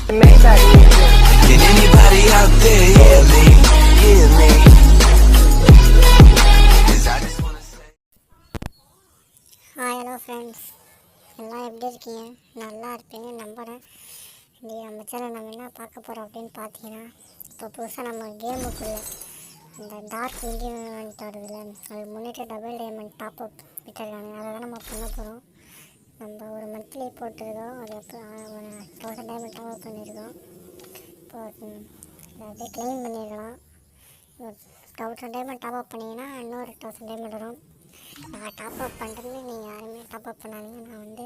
Can anybody out there hear me? Hear me? 'Cause I just wanna say. Hi hello friends, எல்லாம் எப்படி இருக்கீங்க? நல்லா இருப்பீங்கன்னு நம்புகிறேன். இன்றைக்கி நம்ம சேனல் நம்ம என்ன பார்க்க போகிறோம் அப்படின்னு பார்த்தீங்கன்னா, இப்போ புதுசாக நம்ம கேமுக்குள்ளே இந்த டார்க் இன்டிமெண்ட் வருதுல்ல, அது முன்னிட்டு டபுள் டைமண்ட் டாப் அப் விட்டுருக்காங்க. அதை தான் நம்ம பண்ண போகிறோம். நம்ம ஒரு மந்த்லி போட்டிருக்கோம், அது எப்போ 1000 டைமண்ட் டாப் அப் பண்ணியிருக்கோம். இப்போ அப்படியே க்ளைம் பண்ணியிருக்கலாம். 1000 டைமண்ட் டாப் அப் பண்ணிங்கன்னா இன்னொரு 1000 டைமண்ட் வரும். நான் டாப் அப் பண்ணுறது நீங்கள் யாருமே டாப் அப் பண்ணாதீங்க. நான் வந்து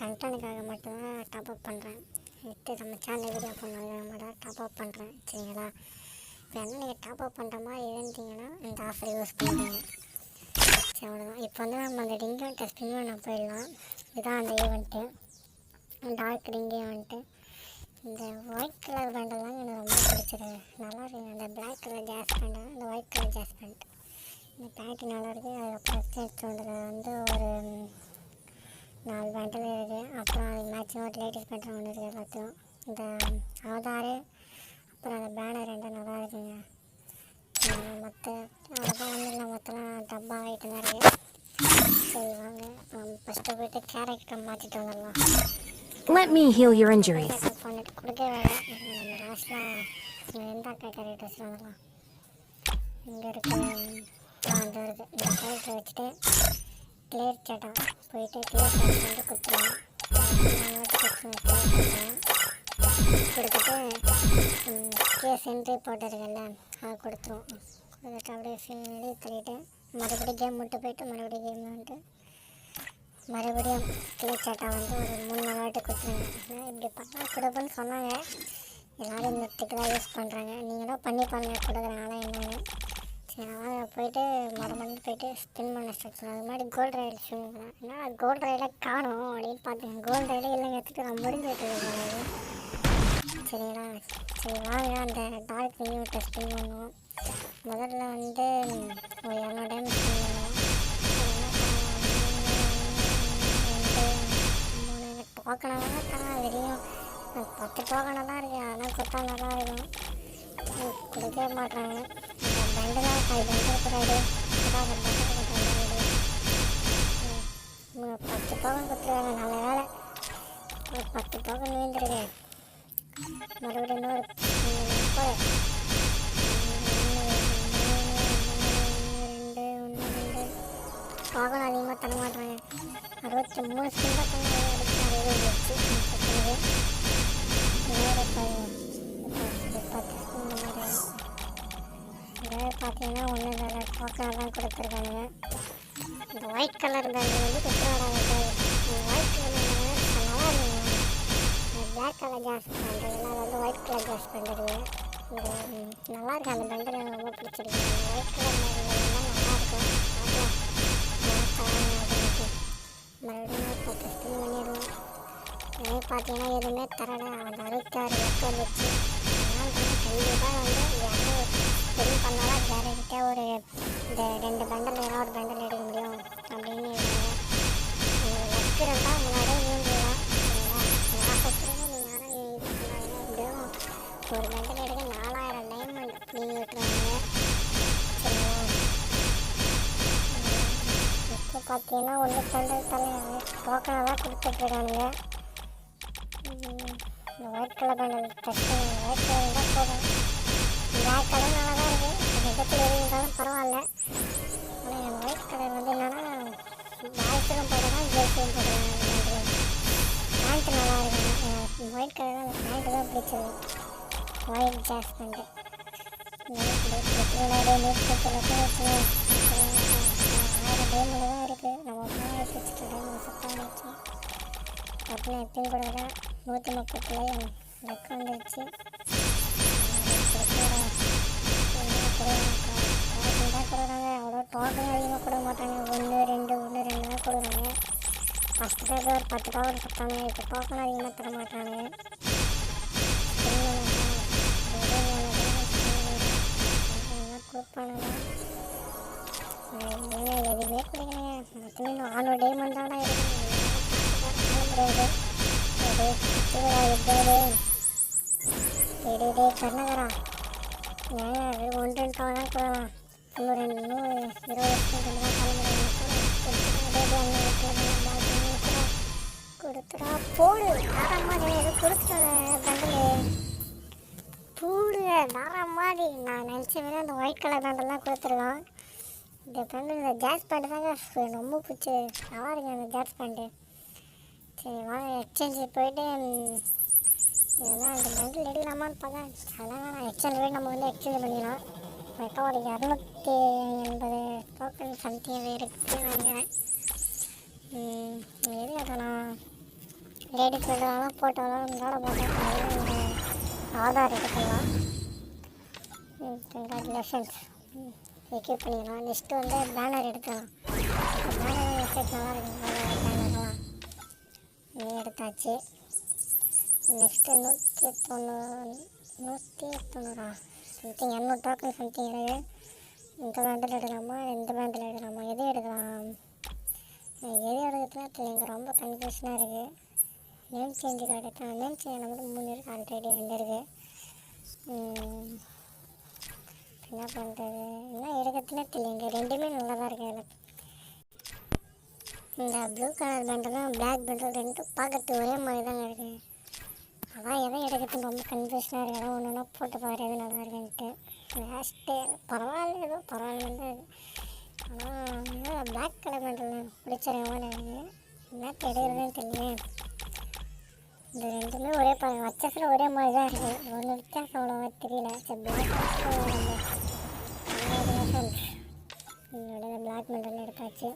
கண்டென்ட்டுக்காக மட்டும்தான் டாப் அப் பண்ணுறேன். விட்டு நம்ம சேனல் வீடியோ பண்ணாங்க மட்டும் டாப் அப் பண்ணுறேன், சரிங்களா? இப்போ என்ன நீங்கள் டாப் அப் பண்ணுற மாதிரி இருந்தீங்கன்னா இந்த ஆஃபர் யூஸ் பண்ணுறீங்க, சரி அவ்வளோதான். இப்போ வந்து நம்ம அந்த ரிங்கம் டெஸ்டிங் பண்ண போயிடலாம். இதுதான் அந்த ஈவெண்ட்டு, டார்க் ரிங் ஈவெண்ட்டு. இந்த ஒயிட் கலர் பேண்டெல்லாம் எனக்கு ரொம்ப பிடிச்சிருக்கு, நல்லா இருக்குது. அந்த பிளாக் கலர் ஜாஸ் பேண்டு, இந்த ஒயிட் கலர் ஜாஸ் பேண்ட், இந்த பேண்ட்டு நல்லாயிருக்கு. அதுக்கப்புறம் எடுத்துகிட்டு வந்து ஒரு 4 பேண்டில் இருக்குது. அப்புறம் அதுக்கு மேட்சிங் ஒரு லேடிஸ் பேண்ட் ஒன்று இருக்குது. எல்லாத்தையும் இந்த அவதார் அப்புறம் அந்த பேனர் ரெண்டும் நல்லா இருக்குங்க. மற்ற அவ்வளோதான் ஒன்றும் இல்லை, மற்றலாம் டப்பா ஐட்டம் தான் இருக்குது. சரி வாங்க ஃபஸ்ட்டு போய்ட்டு கேரக்டர் மாற்றிட்டு வந்துடலாம். Let me heal your injuries. பண்ணிட்டு கொடுக்க வேணாம். நம்ம லாஸ்ட்டில் எந்த கேரக்டர்ஸ் வந்துடலாம். இங்கே இருக்குது, அந்த இருக்குது. இந்த கேரக்டர் வச்சுட்டு கிளியர் சேட்டா போயிட்டு கிளியர் சேட் வந்து கொடுத்துருவேன். கொடுத்துட்டு கேஸ் என்ட்ரி போட்டிருக்கல அதை கொடுத்துருவோம். கொடுத்துட்டு அப்படியே எழுதி தள்ளிட்டு மறுபடியும் கேம் விட்டு போயிட்டு மறுபடியும் கேம் வந்துட்டு மறுபடியும் கிளியர் சேட்டா வந்து ஒரு 3-4 வாட்டி கொடுத்துருங்க. இப்படி பண்ணால் கொடுப்பேன்னு சொன்னாங்க. எல்லோரும் இந்த திக்கு தான் யூஸ் பண்ணுறாங்க. நீங்களும் பண்ணி பாருங்கள் கொடுக்குறனால என்னென்னு. சரி வாங்க போயிட்டு மறுபடியும் போயிட்டு ஸ்பின் பண்ண ஸ்ட்ரக்சர். அது மாதிரி கோல்டு ரயில் ஸ்பின் பண்ணேன். ஏன்னா கோல்டு ரயிலை காணும் அப்படின்னு பார்த்தேன். கோல்டு ரயிலே இல்லைங்க, எடுத்துகிட்டு நான் முடிஞ்சிட்டு இருக்கேன். சரிங்களா? சரி வாங்க அந்த டார்க் ரிங் டெஸ்டிங் பண்ணுவோம். முதல்ல வந்து ஒரு 200 டைம் ஸ்பின் பண்ணுவோம். டோக்கனெல்லாம் தரேன் வெறியும் 10 டோக்கனை தான் இருக்குது. அதெல்லாம் கொடுத்தா நல்லா இருக்கும். கொடுக்கவே மாட்டாங்க. இந்த பெண்டு தான் 5 பெண்டு இருக்கிறாரு. 10 டோக்கன் கொடுத்துருக்காங்க. நல்ல வேலை ஒரு 10 டோக்கன் வீழ்ந்துருக்கு. மறுபடியும் இன்னொரு 30 டோக்கன் அதிகமாக தர மாட்டாங்க. 63 ஸ்பின் தான் பண்ணி அடுத்து 60 வச்சு இன்னொரு 10 ஸ்பின் மாதிரி. இதாவது பார்த்தீங்கன்னா ஒன்று நல்ல டோக்கனாக தான் கொடுத்துருக்கானுங்க. இந்த ஒயிட் கலர் பேண்ட் வந்து குத்துறாங்க. ஒயிட் கலர் நல்லா இருக்குங்க. பிளாக் கலர் ஜாஸ் பேண்ட் எல்லாம் வந்து ஒயிட் கலர் ஜாஸ் பேண்ட் இருக்குது. இந்த நல்லா இருக்குது. அந்த பேண்ட் எனக்கு ரொம்ப பிடிச்சிருக்கு. ஒயிட் கலர் பேண்ட்லாம் நல்லாயிருக்கும். மறுபடியும் 10 ஸ்பின் பண்ணிடுவோம். அதே பார்த்தீங்கன்னா எதுவுமே தரலை. அந்த 66 ரெக்கார்ட் வச்சு கண்டிப்பாக வந்து யாரும் ஸ்பின் பண்ணாலும் டேரெக்டாக ஒரு இந்த 2 பண்டல் ஏதாவது ஒரு பண்டல் எடுக்க முடியும் அப்படின்னு லக்கு இருந்தால் முன்னாடியே நீந்திடலாம். ஆசைப்படுறது நீங்கள் யாரும் இது பண்ணாதீங்க. எப்படியும் ஒரு பண்டல் எடுக்க 4000 டைமண்ட் நீங்கள் விட்டுருவாங்க, சரிங்களா? இப்போ பார்த்தீங்கன்னா ஒன்று பண்டல் டோக்கனை தான் கொடுத்துட்ருக்கானுங்க. இந்த ஒயிட் கலர் பேண்டல் டெஸ்டிங் ஒயிட் கலர் தான் போதும். பிளாக் கலர் நல்லா தான் இருக்குது. இடத்துல இருந்தாலும் பரவாயில்ல. ஆனால் எனக்கு ஒயிட் கலர் வந்து என்னென்னா பாய்ஸுக்கும் போடுறேன் கேர்ள்ஸுக்கும் போடுறேன். பேண்ட்டு நல்லா இருக்குங்க. ஒயிட் கலர் தான் அந்த பேண்ட்டு தான் பிடிச்சிருக்கு. ஒயிட் ஜாஸ் பேண்ட்டு டைமில் தான் இருக்குது. நம்ம 1000 டைம் சுத்தம் வச்சு பட்டினா எப்பயும் கொடுக்குறா 130 லெக் வந்துருச்சு. தான் கொடுக்குறாங்க. அவ்வளோ டோக்கன் அதிகமாக கொடுக்க மாட்டாங்க. 1 2 தான் கொடுக்குறாங்க. ஃபஸ்ட்டு பேர் ஒரு 10 டோக்கன் கொடுத்தாங்க. இப்போ டோக்கன் அதிகமாக தர மாட்டாங்க. கொடுப்பானுங்க. எதுவுமே கொடுக்கலைங்க. மொத்தமே 400 டைமண்ட் தானே இருக்குது. முடியாது. டே கர்ணகரா ஏன் ஒன்று தான் போகலாம் இன்னும் 20 வருஷத்துக்கு கொடுத்துடா போடு தாராமாதி எதுவும் கொடுத்துட பண்டலு போடுங்க தாராமாதி. நான் நினச்ச விட அந்த ஒயிட் கலர் பண்டெல்லாம் கொடுத்துருக்கோம். இந்த பண்டு இந்த ஜாஸ் பேண்ட் தாங்க ரொம்ப பிடிச்சி நல்லா இருக்குங்க அந்த ஜாஸ் பேண்ட்டு. சரி வாங்க எக்ஸ்சேஞ்சு போயிட்டு இதெல்லாம் அந்த பண்டில் எடுக்கலாமான்னு பார்த்தேன். அதெல்லாம் நான் எக்ஸ்சேஞ்ச் போய்ட்டு நம்ம வந்து எக்ஸ்சேஞ்ச் பண்ணிக்கலாம். மொத்தம் ஒரு 280 டோக்கன் சம்திங் இருக்குது நினைக்கிறேன். எது அதெல்லாம் லேடிஸ் எடுக்கலாம் போட்டோலாம் இதோட போட்டோம். இந்த ஆதார் எடுத்துக்கலாம். கங்க்ராச்சுலேஷன்ஸ் எக்யூப் பண்ணிக்கலாம். நெக்ஸ்ட்டு வந்து பேனர் எடுக்கலாம். பேனர் எஃபெக்ட் நல்லா இருக்கும். பேனர்லாம் எடுத்தாச்சு. நெக்ஸ்ட்டு 190 சம்திங் 200 டோக்கன் சம்திங் இருக்குது. இந்த பேண்டில் எடுக்கலாமா இந்த பேண்டில் எடுக்கலாமா எது எடுக்கலாம் எது எடுக்கிறதுனா எனக்கு ரொம்ப கன்ஃபியூஷனாக இருக்குது. Name change card name change நமக்கு 3 இருக்குது ஆல்ரெடி 2 இருக்குது. என்ன பண்ணுறது என்ன எடுக்கிறதுனே தெரியல. ரெண்டுமே நல்லா தான் இருக்குது. எனக்கு இந்த ப்ளூ கலர் பேண்டெல்லாம் பிளாக் பேண்டல் ரெண்டும் பார்க்கறதுக்கு ஒரே மாதிரி தாங்க இருக்குது. அதான் எதை எடுக்கிறதுன்னு ரொம்ப கன்ஃபியூஷனாக இருக்குது. அதான் ஒன்று ஒன்றா போட்டு பாரு எது நல்லா இருக்குன்ட்டு. லாஸ்ட்டு பரவாயில்ல ஏதோ பரவாயில்ல. ஆனால் பிளாக் கலர் பேண்டில் பிடிச்சிருக்கமா எனக்கு என்னத்தை எடுக்கிறதுன்னு தெரியல. இந்த ரெண்டுமே ஒரே வச்சஸில் ஒரே மாதிரி தான் இருக்குது. ஒன்று வித்தியாசம் அவ்வளோவா தெரியல. சரி பிளாக் என்னோட பிளாக் பேண்டில் எடுத்தாச்சு.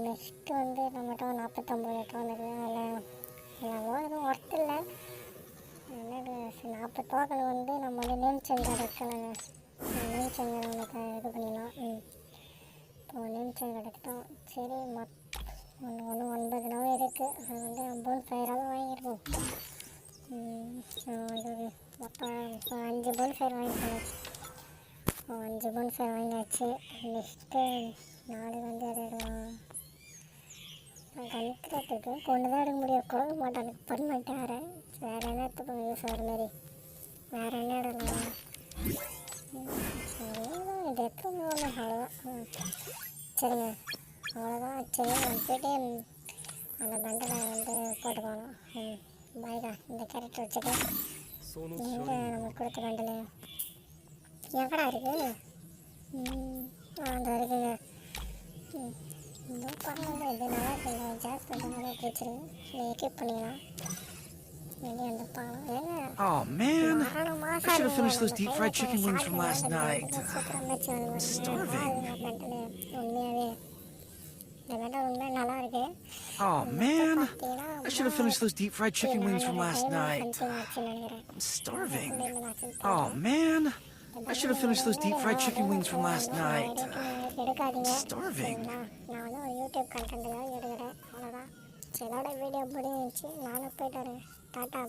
நெக்ஸ்ட்டு வந்து நம்மகிட்ட 49 டோக்கன் இருக்குது. அதில் எதுவும் ஒர்க் இல்லை. 40 டோக்கன் வந்து நம்ம வந்து நேம் சேஞ்ச் கார்டு எடுக்கலாங்க. நேம் சேஞ்ச் கார்டு நமக்கு இது பண்ணிடலாம். இப்போ நேம் சேஞ்ச் கார்டு எடுத்துட்டோம். சரி ஒன்று 9 நாள் இருக்குது. அது வந்து 50 ஃபயராக வாங்கியிருக்கோம். மொத்தம் 5 பவுன் ஃபயர் வாங்கிக்கணும். 5 பவுன் ஃபயர் வாங்கியாச்சு. நெக்ஸ்ட்டு நாளைக்கு வந்து அதை எடுக்கலாம். கணிக்கிறதுக்கு கொண்டு தான் எடுக்க முடியும். கொடுக்க மாட்டாங்க பர்மனெண்ட் வேறு என்ன எடுத்துப்போங்க யூஸ் ஆகிற மாதிரி வேறு என்ன எடுக்கலாம். இது எடுத்து ஒன்று அவ்வளோதான். சரிங்க அவ்வளோதான். சரி நான் போய்ட்டு அந்த பண்டில் வந்து போட்டு போகணும். பாய்டா இந்த கேரக்டர் வச்சுட்டு எங்கே நம்ம கொடுத்த பண்டில் எங்கடா இருக்குது? அந்த இருக்குங்க. இன்னும் பரவாயில்ல இது நல்லா இருக்குங்க. ஜாஸ் பண்ணுறதுனால பிடிச்சிருக்கு. இதை எக்யூப் பண்ணிக்கலாம். Oh man, I should have finished those deep fried chicken wings from last night. I'm starving. Oh man, I should have finished those deep fried chicken wings from last night. I'm starving. Oh man, I should have finished those deep fried chicken wings from last night. I'm starving. நான் வந்து ஒரு YouTube கண்டென்ட்டுக்காக எடுக்கிறேன் அவ்வளோதான். இதோட video முடிஞ்சிச்சு. நானும் போய்ட்டு வரேன். டாட்டா.